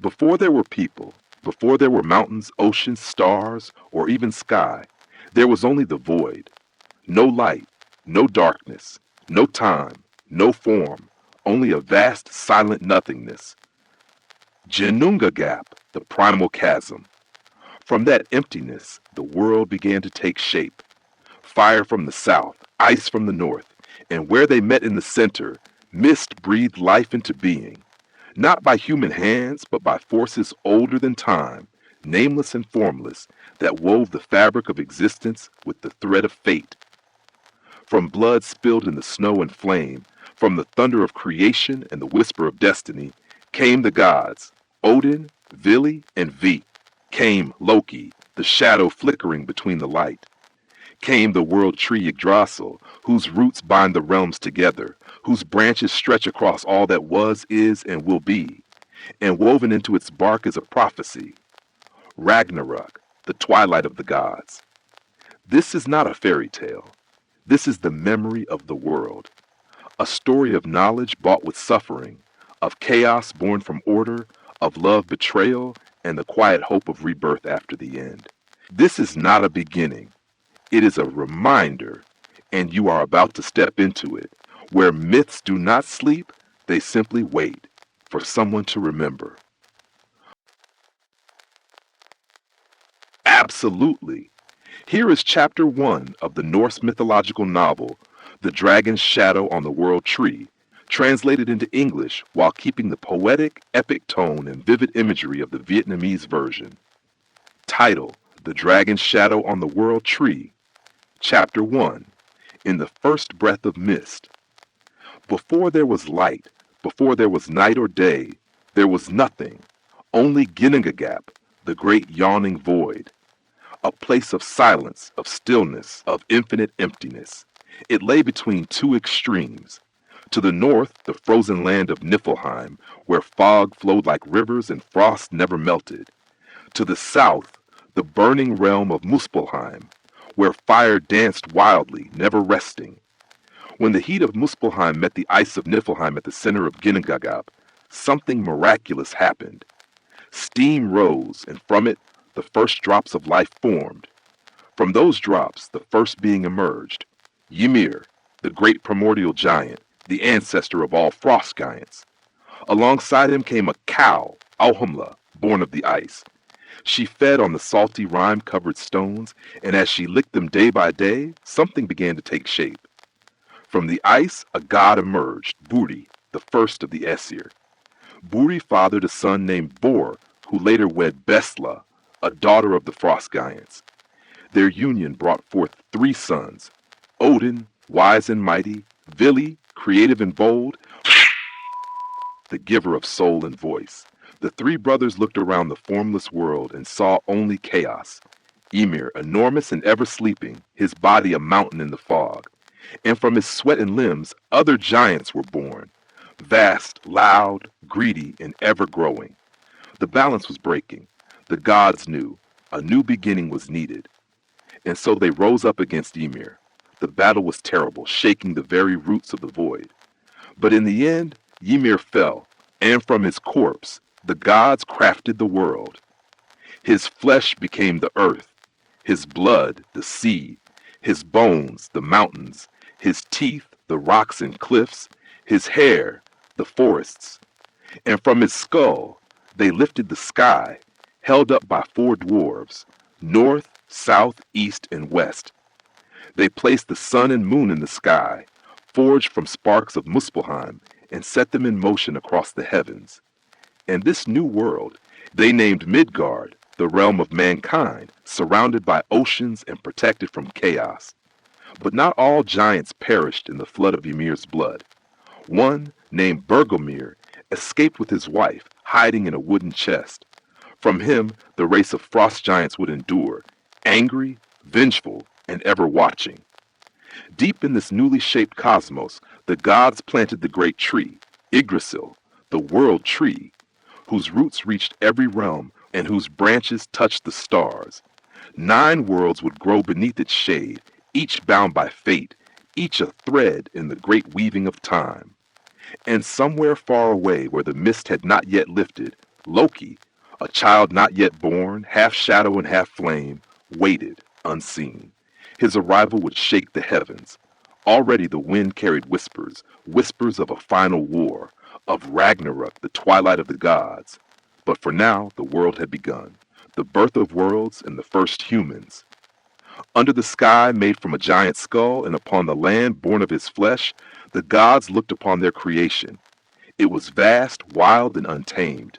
Before there were people, before there were mountains, oceans, stars, or even sky, there was only the void. No light, no darkness, no time, no form, only a vast silent nothingness. Ginnunga Gap, the primal chasm. From that emptiness, the world began to take shape. Fire from the south, ice from the north, and where they met in the center, mist breathed life into being. Not by human hands, but by forces older than time, nameless and formless, that wove the fabric of existence with the thread of fate. From blood spilled in the snow and flame, from the thunder of creation and the whisper of destiny, came the gods, Odin, Vili, and Ve. Came Loki, the shadow flickering between the light. Came the world tree Yggdrasil, whose roots bind the realms together, whose branches stretch across all that was, is, and will be, and woven into its bark is a prophecy. Ragnarok, the twilight of the gods. This is not a fairy tale. This is the memory of the world, a story of knowledge bought with suffering, of chaos born from order, of love betrayal, and the quiet hope of rebirth after the end. This is not a beginning. It is a reminder, and you are about to step into it, where myths do not sleep, they simply wait for someone to remember. Absolutely. Here is chapter 1 of the Norse mythological novel, The Dragon's Shadow on the World Tree, translated into English while keeping the poetic, epic tone and vivid imagery of the Vietnamese version. Title, The Dragon's Shadow on the World Tree. Chapter 1, In the First Breath of Mist. Before there was light, before there was night or day, there was nothing, only Ginnunga Gap, the great yawning void. A place of silence, of stillness, of infinite emptiness. It lay between two extremes. To the north, the frozen land of Niflheim, where fog flowed like rivers and frost never melted. To the south, the burning realm of Muspelheim, where fire danced wildly, never resting. When the heat of Muspelheim met the ice of Niflheim at the center of Ginnunga Gap, something miraculous happened. Steam rose, and from it, the first drops of life formed. From those drops, the first being emerged. Ymir, the great primordial giant, the ancestor of all frost giants. Alongside him came a cow, Auhumla, born of the ice. She fed on the salty rime-covered stones, and as she licked them day by day, something began to take shape. From the ice, a god emerged, Buri, the first of the Aesir. Buri fathered a son named Bor, who later wed Bestla, a daughter of the frost giants. Their union brought forth 3 sons, Odin, wise and mighty, Vili, creative and bold, the giver of soul and voice. The 3 brothers looked around the formless world and saw only chaos. Ymir, enormous and ever sleeping, his body a mountain in the fog. And from his sweat and limbs, other giants were born, vast, loud, greedy, and ever growing. The balance was breaking. The gods knew a new beginning was needed. And so they rose up against Ymir. The battle was terrible, shaking the very roots of the void. But in the end, Ymir fell, and from his corpse, the gods crafted the world. His flesh became the earth, his blood the sea, his bones the mountains, his teeth the rocks and cliffs, his hair the forests. And from his skull, they lifted the sky, held up by 4 dwarves, north, south, east, and west. They placed the sun and moon in the sky, forged from sparks of Muspelheim, and set them in motion across the heavens. And this new world they named Midgard, the realm of mankind, surrounded by oceans and protected from chaos. But not all giants perished in the flood of Ymir's blood. One, named Bergelmir, escaped with his wife, hiding in a wooden chest. From him, the race of frost giants would endure, angry, vengeful, and ever watching. Deep in this newly shaped cosmos, the gods planted the great tree, Yggdrasil, the world tree, whose roots reached every realm and whose branches touched the stars. 9 worlds would grow beneath its shade, each bound by fate, each a thread in the great weaving of time. And somewhere far away where the mist had not yet lifted, Loki, a child not yet born, half shadow and half flame, waited, unseen. His arrival would shake the heavens. Already the wind carried whispers, whispers of a final war, of Ragnarok, the twilight of the gods. But for now, the world had begun. The birth of worlds and the first humans. Under the sky made from a giant skull and upon the land born of his flesh, the gods looked upon their creation. It was vast, wild, and untamed.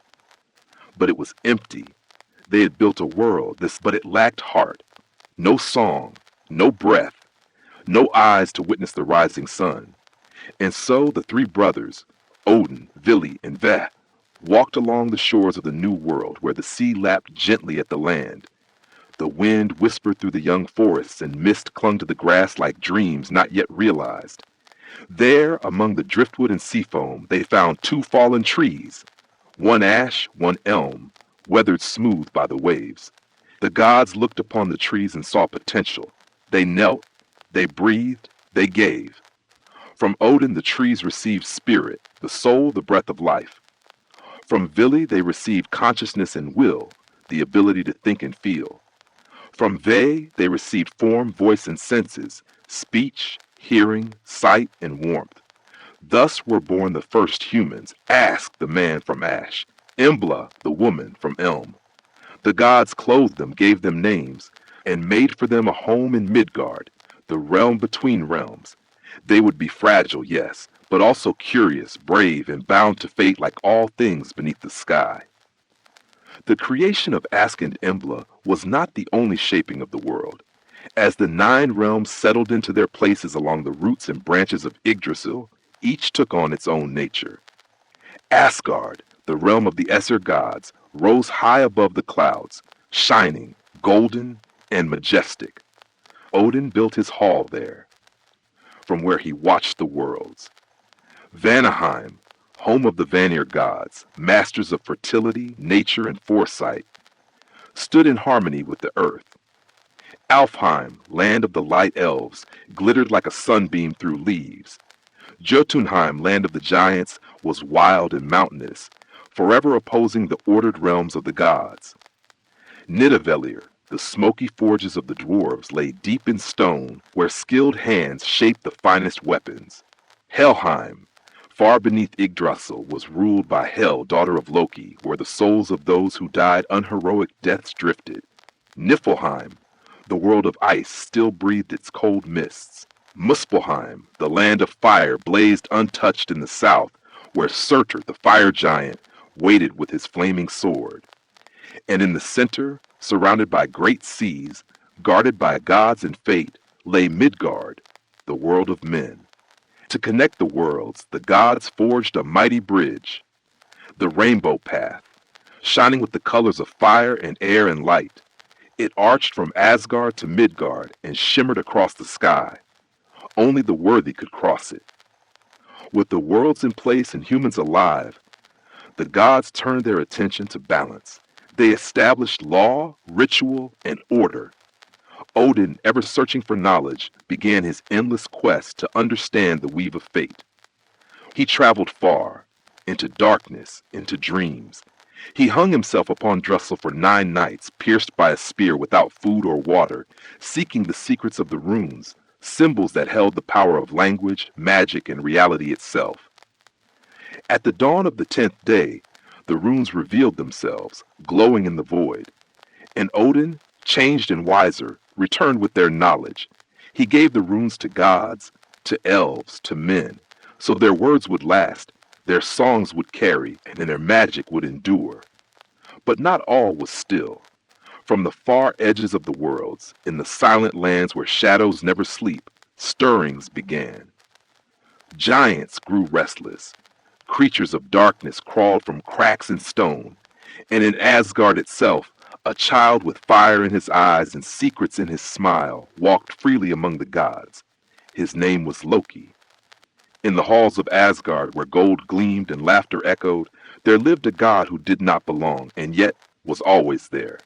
But it was empty. They had built a world, but it lacked heart. No song, no breath, no eyes to witness the rising sun. And so the three brothers, Odin, Vili, and Ve, walked along the shores of the new world where the sea lapped gently at the land. The wind whispered through the young forests and mist clung to the grass like dreams not yet realized. There, among the driftwood and sea foam, they found two fallen trees, one ash, one elm, weathered smooth by the waves. The gods looked upon the trees and saw potential. They knelt, they breathed, they gave. From Odin the trees received spirit, the soul, the breath of life. From Vili they received consciousness and will, the ability to think and feel. From Ve they received form, voice, and senses, speech, hearing, sight, and warmth. Thus were born the first humans, Ask the man from ash, Embla the woman from elm. The gods clothed them, gave them names, and made for them a home in Midgard, the realm between realms. They would be fragile, yes, but also curious, brave, and bound to fate like all things beneath the sky. The creation of Ask and Embla was not the only shaping of the world. As the 9 realms settled into their places along the roots and branches of Yggdrasil, each took on its own nature. Asgard, the realm of the Aesir gods, rose high above the clouds, shining, golden, and majestic. Odin built his hall there, from where he watched the worlds. Vanaheim, home of the Vanir gods, masters of fertility, nature, and foresight, stood in harmony with the earth. Alfheim, land of the light elves, glittered like a sunbeam through leaves. Jotunheim, land of the giants, was wild and mountainous, forever opposing the ordered realms of the gods. Nidavellir, the smoky forges of the dwarves, lay deep in stone, where skilled hands shaped the finest weapons. Helheim, far beneath Yggdrasil, was ruled by Hel, daughter of Loki, where the souls of those who died unheroic deaths drifted. Niflheim, the world of ice, still breathed its cold mists. Muspelheim, the land of fire, blazed untouched in the south, where Surtur, the fire giant, waited with his flaming sword. And in the center, surrounded by great seas, guarded by gods and fate, lay Midgard, the world of men. To connect the worlds, the gods forged a mighty bridge, the rainbow path, shining with the colors of fire and air and light. It arched from Asgard to Midgard and shimmered across the sky. Only the worthy could cross it. With the worlds in place and humans alive, the gods turned their attention to balance. They established law, ritual, and order. Odin, ever searching for knowledge, began his endless quest to understand the weave of fate. He traveled far, into darkness, into dreams. He hung himself upon Yggdrasil for 9 nights, pierced by a spear without food or water, seeking the secrets of the runes, symbols that held the power of language, magic, and reality itself. At the dawn of the 10th day, the runes revealed themselves, glowing in the void. And Odin, changed and wiser, returned with their knowledge. He gave the runes to gods, to elves, to men, so their words would last, their songs would carry, and their magic would endure. But not all was still. From the far edges of the worlds, in the silent lands where shadows never sleep, stirrings began. Giants grew restless. Creatures of darkness crawled from cracks in stone. And in Asgard itself, a child with fire in his eyes and secrets in his smile walked freely among the gods. His name was Loki. In the halls of Asgard, where gold gleamed and laughter echoed, there lived a god who did not belong, and yet was always there.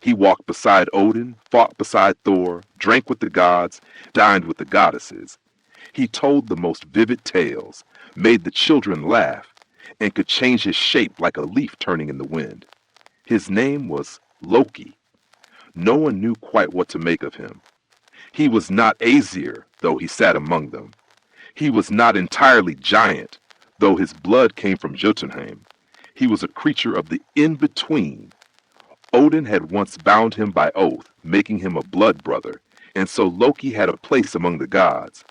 He walked beside Odin, fought beside Thor, drank with the gods, dined with the goddesses. He told the most vivid tales, made the children laugh, and could change his shape like a leaf turning in the wind. His name was Loki. No one knew quite what to make of him. He was not Aesir, though he sat among them. He was not entirely giant, though his blood came from Jotunheim. He was a creature of the in-between. Odin had once bound him by oath, making him a blood brother, and so Loki had a place among the gods.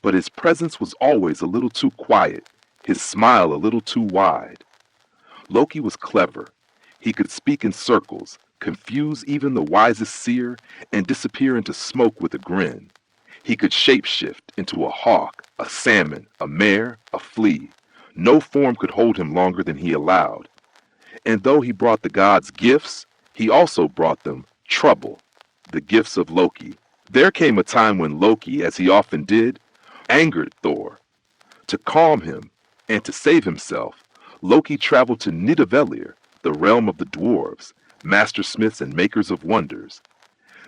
But his presence was always a little too quiet, his smile a little too wide. Loki was clever. He could speak in circles, confuse even the wisest seer, and disappear into smoke with a grin. He could shapeshift into a hawk, a salmon, a mare, a flea. No form could hold him longer than he allowed. And though he brought the gods gifts, he also brought them trouble, the gifts of Loki. There came a time when Loki, as he often did, angered Thor. To calm him and to save himself, Loki traveled to Nidavellir, the realm of the dwarves, mastersmiths and makers of wonders.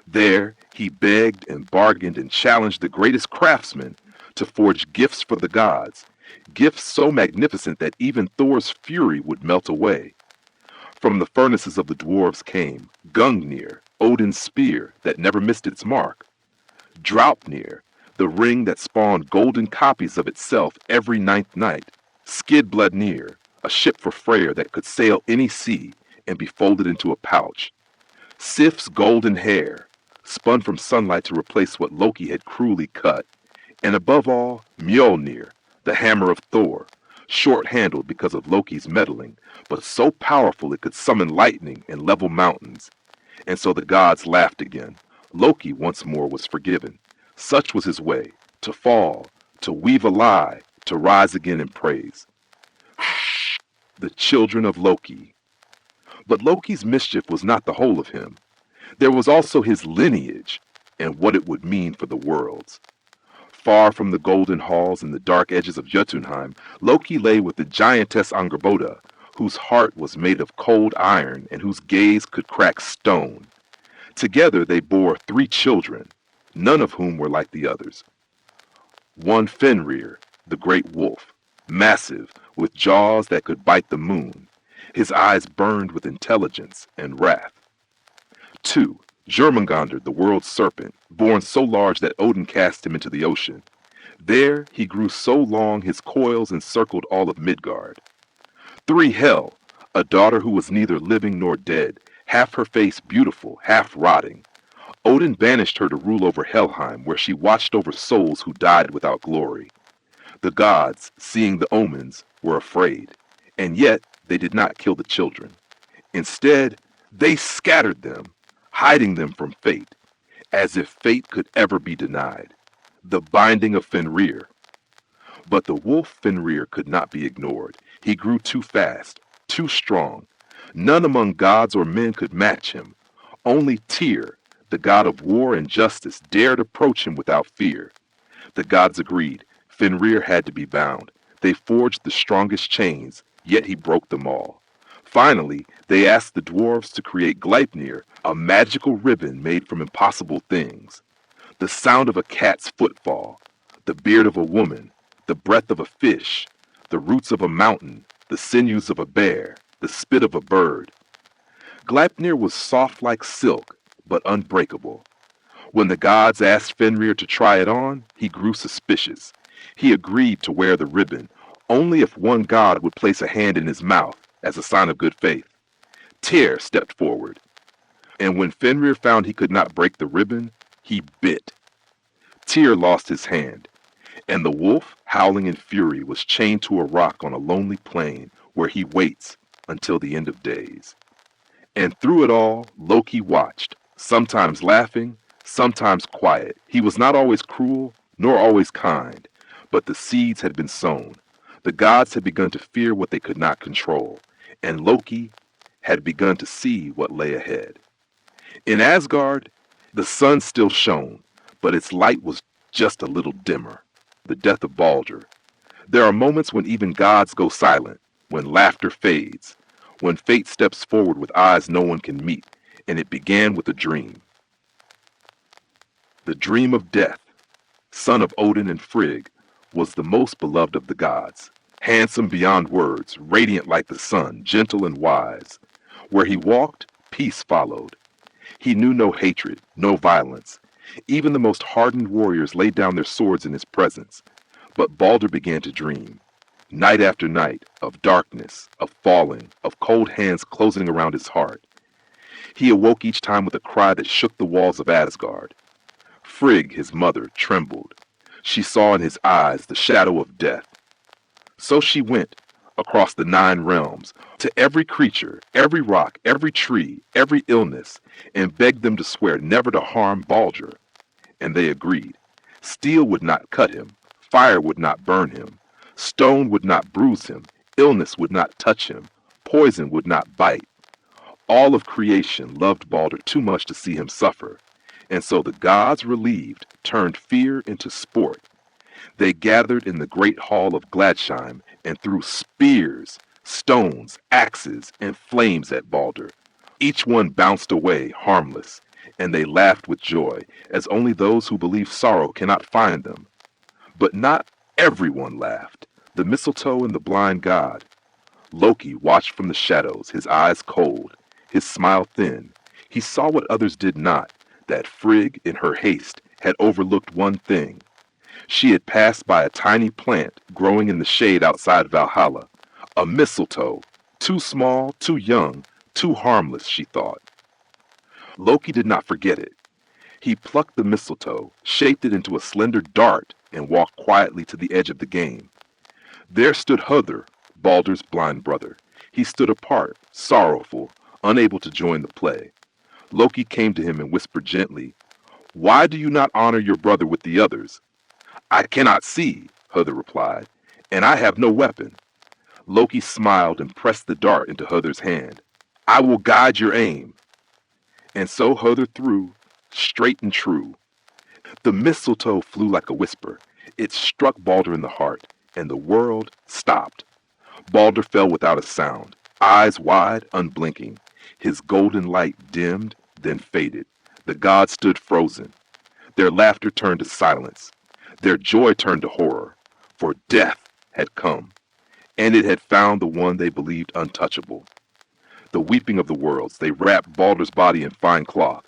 There he begged and bargained and challenged the greatest craftsmen to forge gifts for the gods, gifts so magnificent that even Thor's fury would melt away. From the furnaces of the dwarves came Gungnir, Odin's spear that never missed its mark, Draupnir, the ring that spawned golden copies of itself every ninth night, Skidbladnir, a ship for Freyr that could sail any sea and be folded into a pouch, Sif's golden hair, spun from sunlight to replace what Loki had cruelly cut, and above all, Mjolnir, the hammer of Thor, short-handled because of Loki's meddling, but so powerful it could summon lightning and level mountains. And so the gods laughed again. Loki once more was forgiven. Such was his way, to fall, to weave a lie, to rise again in praise. The children of Loki. But Loki's mischief was not the whole of him. There was also his lineage and what it would mean for the worlds. Far from the golden halls and the dark edges of Jotunheim, Loki lay with the giantess Angerboda, whose heart was made of cold iron and whose gaze could crack stone. Together they bore 3 children, none of whom were like the others. One Fenrir, the great wolf, massive, with jaws that could bite the moon. His eyes burned with intelligence and wrath. 2. Jormungandr, the world's serpent, born so large that Odin cast him into the ocean. There he grew so long his coils encircled all of Midgard. 3. Hel, a daughter who was neither living nor dead, half her face beautiful, half rotting. Odin banished her to rule over Helheim, where she watched over souls who died without glory. The gods, seeing the omens, were afraid, and yet they did not kill the children. Instead, they scattered them, hiding them from fate, as if fate could ever be denied. The binding of Fenrir. But the wolf Fenrir could not be ignored. He grew too fast, too strong. None among gods or men could match him. Only Tyr, the god of war and justice, dared approach him without fear. The gods agreed. Fenrir had to be bound. They forged the strongest chains, yet he broke them all. Finally, they asked the dwarves to create Gleipnir, a magical ribbon made from impossible things. The sound of a cat's footfall, the beard of a woman, the breath of a fish, the roots of a mountain, the sinews of a bear, the spit of a bird. Gleipnir was soft like silk, but unbreakable. When the gods asked Fenrir to try it on, he grew suspicious. He agreed to wear the ribbon, only if one god would place a hand in his mouth as a sign of good faith. Tyr stepped forward, and when Fenrir found he could not break the ribbon, he bit. Tyr lost his hand, and the wolf, howling in fury, was chained to a rock on a lonely plain where he waits until the end of days. And through it all, Loki watched, sometimes laughing, sometimes quiet. He was not always cruel, nor always kind, but the seeds had been sown. The gods had begun to fear what they could not control, and Loki had begun to see what lay ahead. In Asgard, the sun still shone, but its light was just a little dimmer. The death of Baldr. There are moments when even gods go silent, when laughter fades, when fate steps forward with eyes no one can meet, and it began with a dream. The dream of Death, son of Odin and Frigg, was the most beloved of the gods. Handsome beyond words, radiant like the sun, gentle and wise. Where he walked, peace followed. He knew no hatred, no violence. Even the most hardened warriors laid down their swords in his presence. But Baldr began to dream, night after night, of darkness, of falling, of cold hands closing around his heart. He awoke each time with a cry that shook the walls of Asgard. Frigg, his mother, trembled. She saw in his eyes the shadow of death. So she went across the 9 realms to every creature, every rock, every tree, every illness, and begged them to swear never to harm Baldr. And they agreed. Steel would not cut him, fire would not burn him, stone would not bruise him, illness would not touch him, poison would not bite. All of creation loved Baldr too much to see him suffer, and so the gods, relieved, turned fear into sport. They gathered in the great hall of Gladsheim and threw spears, stones, axes, and flames at Baldr. Each one bounced away harmless, and they laughed with joy, as only those who believe sorrow cannot find them. But not everyone laughed. The mistletoe and the blind god. Loki watched from the shadows, his eyes cold, his smile thin. He saw what others did not, that Frigg, in her haste, had overlooked one thing. She had passed by a tiny plant growing in the shade outside Valhalla, a mistletoe, too small, too young, too harmless, she thought. Loki did not forget it. He plucked the mistletoe, shaped it into a slender dart, and walked quietly to the edge of the game. There stood Höður, Baldr's blind brother. He stood apart, sorrowful, unable to join the play. Loki came to him and whispered gently, "Why do you not honor your brother with the others?" "I cannot see," Höður replied, "and I have no weapon." Loki smiled and pressed the dart into Höður's hand. "I will guide your aim." And so Höður threw, straight and true. The mistletoe flew like a whisper. It struck Baldr in the heart, and the world stopped. Baldr fell without a sound, eyes wide, unblinking. His golden light dimmed, then faded. The gods stood frozen. Their laughter turned to silence. Their joy turned to horror, for death had come, and it had found the one they believed untouchable. The weeping of the worlds, they wrapped Baldr's body in fine cloth.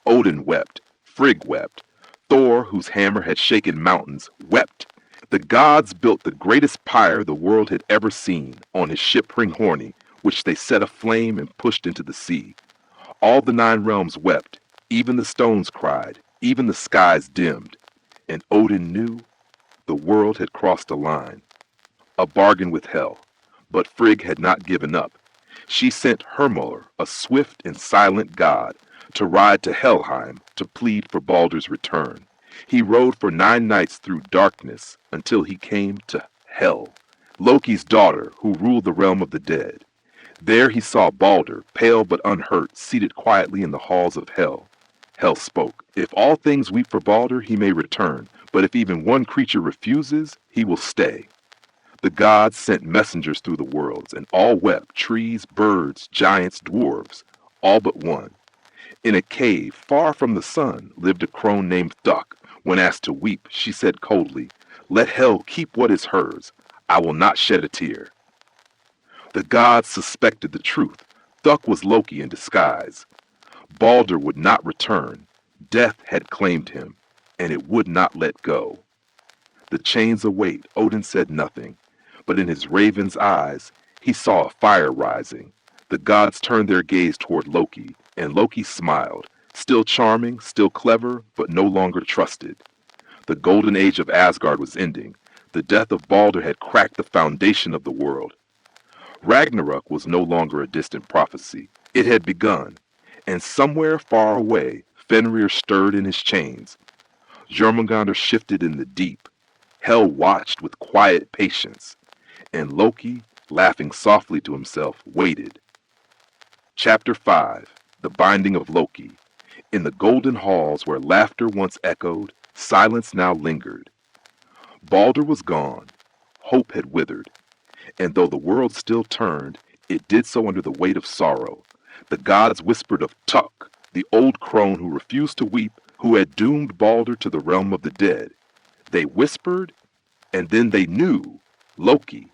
Odin wept, Frigg wept, Thor, whose hammer had shaken mountains, wept. The gods built the greatest pyre the world had ever seen on his ship Hringhorni, which they set aflame and pushed into the sea. All the 9 realms wept, even the stones cried, even the skies dimmed. And Odin knew the world had crossed a line, a bargain with hell. But Frigg had not given up. She sent Hermod, a swift and silent god, to ride to Helheim to plead for Baldr's return. He rode for 9 nights through darkness until he came to Hel, Loki's daughter, who ruled the realm of the dead. There he saw Baldr, pale but unhurt, seated quietly in the halls of Hel. Hel spoke. "If all things weep for Baldr, he may return, but if even one creature refuses, he will stay." The gods sent messengers through the worlds, and all wept, trees, birds, giants, dwarves, all but one. In a cave far from the sun lived a crone named Thok. When asked to weep, she said coldly, "Let Hel keep what is hers. I will not shed a tear." The gods suspected the truth. Thok was Loki in disguise. Baldr would not return. Death had claimed him, and it would not let go. The chains await. Odin said nothing, but in his raven's eyes he saw a fire rising. The gods turned their gaze toward Loki, and Loki smiled, still charming, still clever, but no longer trusted. The golden age of Asgard was ending. The death of Baldr had cracked the foundation of the world. Ragnarok was no longer a distant prophecy. It had begun, and somewhere far away, Fenrir stirred in his chains. Jormungandr shifted in the deep. Hel watched with quiet patience, and Loki, laughing softly to himself, waited. Chapter 5. The Binding of Loki. In the golden halls where laughter once echoed, silence now lingered. Baldr was gone. Hope had withered. And though the world still turned, it did so under the weight of sorrow. The gods whispered of Tuk, the old crone who refused to weep, who had doomed Baldr to the realm of the dead. They whispered, and then they knew. Loki,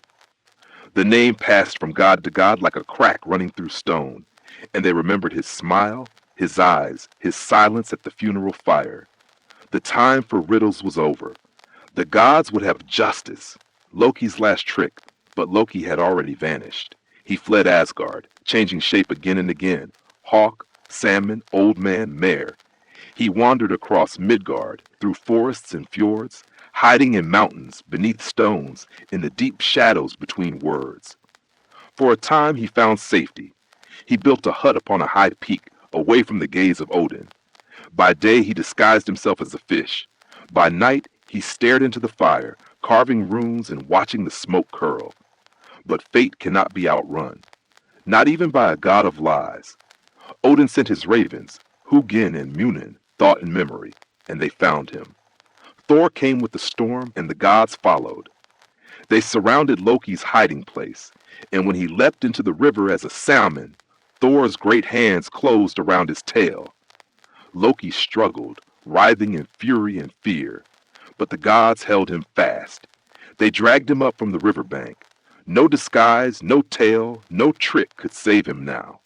The name passed from god to god like a crack running through stone, and they remembered his smile, his eyes, his silence at the funeral fire. The time for riddles was over. The gods would have justice. Loki's last trick, but Loki had already vanished. He fled Asgard, changing shape again and again. Hawk, salmon, old man, mare. He wandered across Midgard, through forests and fjords, hiding in mountains, beneath stones, in the deep shadows between words. For a time he found safety. He built a hut upon a high peak, away from the gaze of Odin. By day he disguised himself as a fish. By night he stared into the fire, carving runes and watching the smoke curl. But fate cannot be outrun, not even by a god of lies. Odin sent his ravens, Hugin and Munin, thought and memory, and they found him. Thor came with the storm, and the gods followed. They surrounded Loki's hiding place, and when he leapt into the river as a salmon, Thor's great hands closed around his tail. Loki struggled, writhing in fury and fear, but the gods held him fast. They dragged him up from the riverbank. No disguise, no tail, no trick could save him now.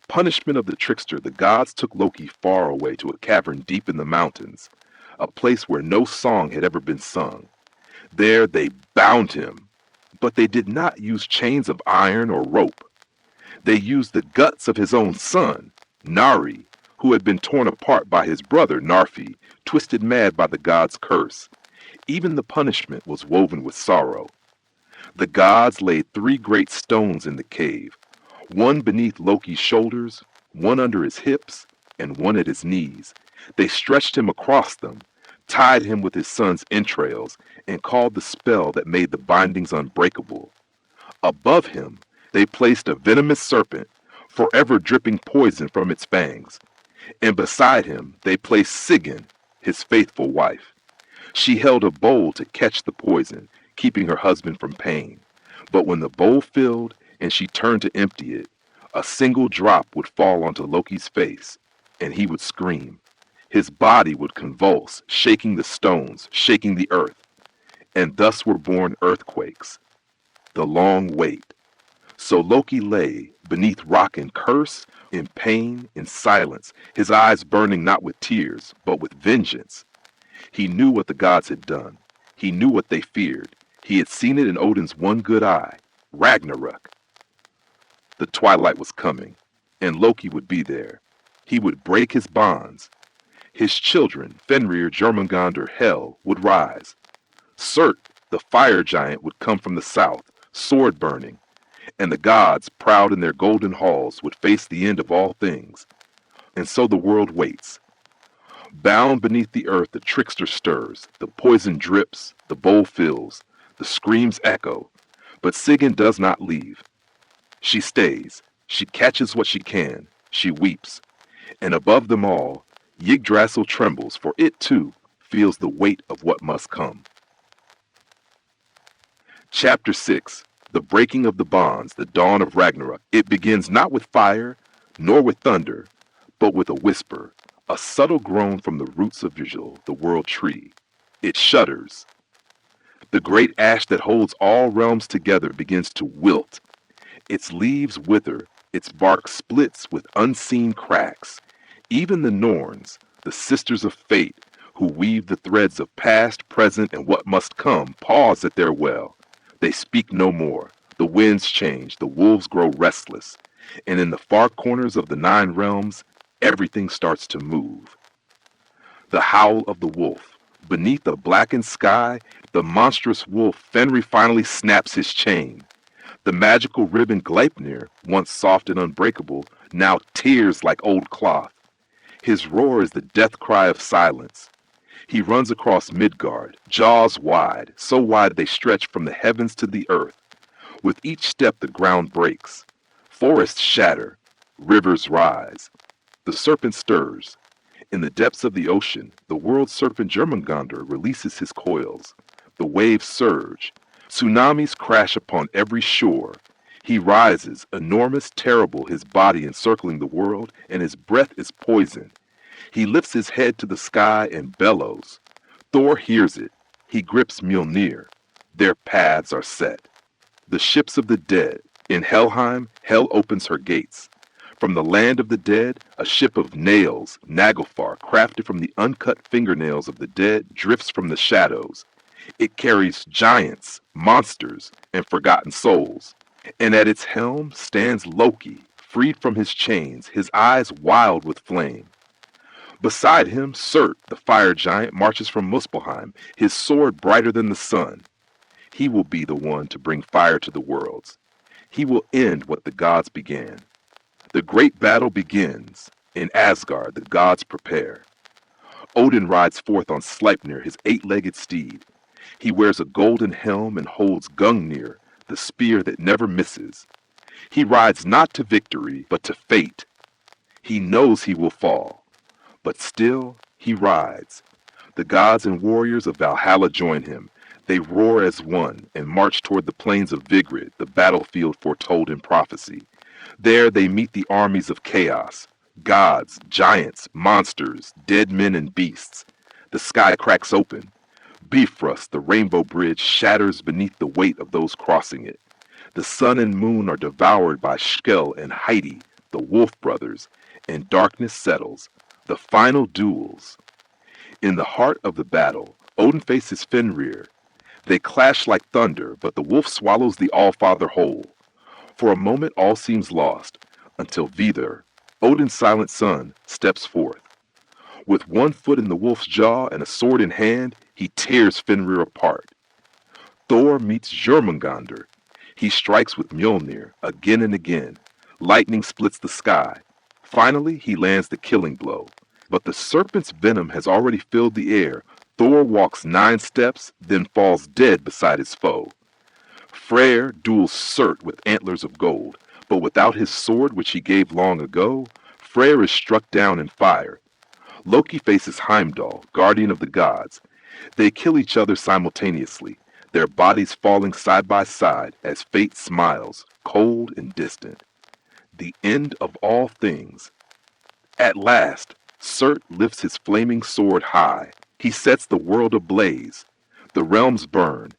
Punishment of the trickster, the gods took Loki far away to a cavern deep in the mountains, a place where no song had ever been sung. There they bound him, but they did not use chains of iron or rope. They used the guts of his own son, Nari, who had been torn apart by his brother, Narfi, twisted mad by the god's curse. Even the punishment was woven with sorrow. The gods laid 3 great stones in the cave, one beneath Loki's shoulders, one under his hips, and one at his knees. They stretched him across them, tied him with his son's entrails, and called the spell that made the bindings unbreakable. Above him, they placed a venomous serpent, forever dripping poison from its fangs. And beside him, they placed Sigyn, his faithful wife. She held a bowl to catch the poison, keeping her husband from pain. But when the bowl filled and she turned to empty it, a single drop would fall onto Loki's face, and he would scream. His body would convulse, shaking the stones, shaking the earth. And thus were born earthquakes. The long wait. So Loki lay beneath rock in curse, in pain, in silence, his eyes burning not with tears, but with vengeance. He knew what the gods had done. He knew what they feared. He had seen it in Odin's one good eye, Ragnarök. The twilight was coming, and Loki would be there. He would break his bonds. His children, Fenrir, Jormungandr, Hel, would rise. Surt, the fire giant, would come from the south, sword burning, and the gods, proud in their golden halls, would face the end of all things. And so the world waits. Bound beneath the earth, the trickster stirs, the poison drips, the bowl fills, the screams echo, but Sigyn does not leave. She stays, she catches what she can, she weeps, and above them all, Yggdrasil trembles, for it too feels the weight of what must come. Chapter 6. The breaking of the bonds, the dawn of Ragnarok. It begins not with fire, nor with thunder, but with a whisper, a subtle groan from the roots of Yggdrasil, the world tree. It shudders. The great ash that holds all realms together begins to wilt. Its leaves wither, its bark splits with unseen cracks. Even the Norns, the sisters of fate, who weave the threads of past, present, and what must come, pause at their well. They speak no more. The winds change, the wolves grow restless, and in the far corners of the 9 realms, everything starts to move. The howl of the wolf. Beneath a blackened sky, the monstrous wolf Fenrir finally snaps his chain. The magical ribbon Gleipnir, once soft and unbreakable, now tears like old cloth. His roar is the death cry of silence. He runs across Midgard, jaws wide, so wide they stretch from the heavens to the earth. With each step the ground breaks. Forests shatter. Rivers rise. The serpent stirs. In the depths of the ocean, the world serpent Jormungandr releases his coils. The waves surge. Tsunamis crash upon every shore. He rises, enormous, terrible, his body encircling the world, and his breath is poison. He lifts his head to the sky and bellows. Thor hears it. He grips Mjolnir. Their paths are set. The ships of the dead. In Helheim, Hel opens her gates. From the land of the dead, a ship of nails, Naglfar, crafted from the uncut fingernails of the dead, drifts from the shadows. It carries giants, monsters, and forgotten souls. And at its helm stands Loki, freed from his chains, his eyes wild with flame. Beside him, Surt, the fire giant, marches from Muspelheim, his sword brighter than the sun. He will be the one to bring fire to the worlds. He will end what the gods began. The great battle begins. In Asgard, the gods prepare. Odin rides forth on Sleipnir, his eight-legged steed. He wears a golden helm and holds Gungnir, the spear that never misses. He rides not to victory, but to fate. He knows he will fall, but still he rides. The gods and warriors of Valhalla join him. They roar as one and march toward the plains of Vigrid, the battlefield foretold in prophecy. There they meet the armies of chaos, gods, giants, monsters, dead men and beasts. The sky cracks open. Bifrost, the rainbow bridge, shatters beneath the weight of those crossing it. The sun and moon are devoured by Skell and Heidi, the wolf brothers, and darkness settles. The final duels. In the heart of the battle, Odin faces Fenrir. They clash like thunder, but the wolf swallows the Allfather whole. For a moment all seems lost, until Vidar, Odin's silent son, steps forth. With one foot in the wolf's jaw and a sword in hand, he tears Fenrir apart. Thor meets Jormungandr. He strikes with Mjolnir again and again. Lightning splits the sky. Finally, he lands the killing blow. But the serpent's venom has already filled the air. Thor walks 9 steps, then falls dead beside his foe. Freyr duels Surt with antlers of gold, but without his sword which he gave long ago, Freyr is struck down in fire. Loki faces Heimdall, guardian of the gods. They kill each other simultaneously, their bodies falling side by side as fate smiles, cold and distant. The end of all things. At last, Surt lifts his flaming sword high. He sets the world ablaze. The realms burn.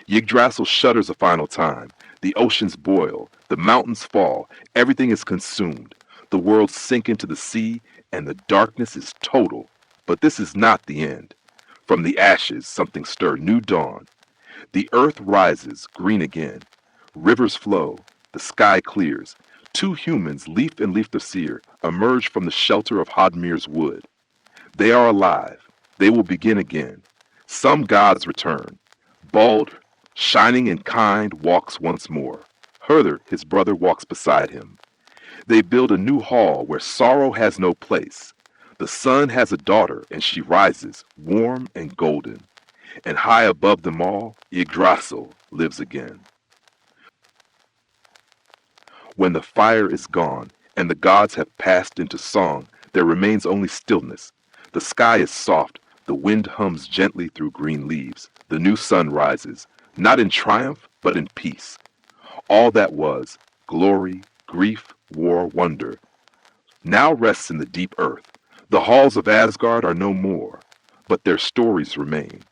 Yggdrasil shudders a final time. The oceans boil. The mountains fall. Everything is consumed. The worlds sink into the sea, and the darkness is total. But this is not the end. From the ashes, something stir new dawn. The earth rises, green again. Rivers flow. The sky clears. 2 humans, Leif and Leifthasir, emerge from the shelter of Hodmir's wood. They are alive. They will begin again. Some gods return. Baldr, shining and kind, walks once more. Herther, his brother, walks beside him. They build a new hall where sorrow has no place. The sun has a daughter, and she rises, warm and golden. And high above them all, Yggdrasil lives again. When the fire is gone, and the gods have passed into song, there remains only stillness. The sky is soft. The wind hums gently through green leaves. The new sun rises, not in triumph, but in peace. All that was, glory, grief, war, wonder, now rests in the deep earth. The halls of Asgard are no more, but their stories remain.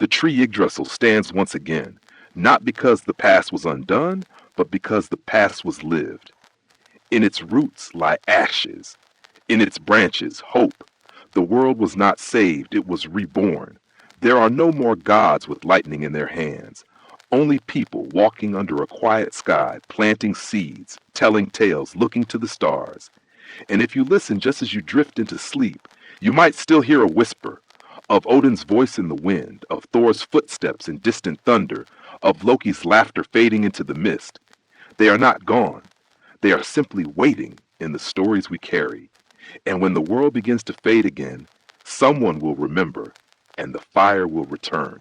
The tree Yggdrasil stands once again, not because the past was undone, but because the past was lived. In its roots lie ashes. In its branches, hope. The world was not saved, it was reborn. There are no more gods with lightning in their hands. Only people walking under a quiet sky, planting seeds, telling tales, looking to the stars. And if you listen just as you drift into sleep, you might still hear a whisper of Odin's voice in the wind, of Thor's footsteps in distant thunder, of Loki's laughter fading into the mist. They are not gone. They are simply waiting in the stories we carry. And when the world begins to fade again, someone will remember, and the fire will return.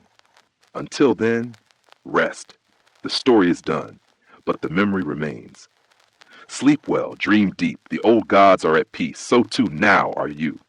Until then, rest. The story is done, but the memory remains. Sleep well, dream deep. The old gods are at peace. So too now are you.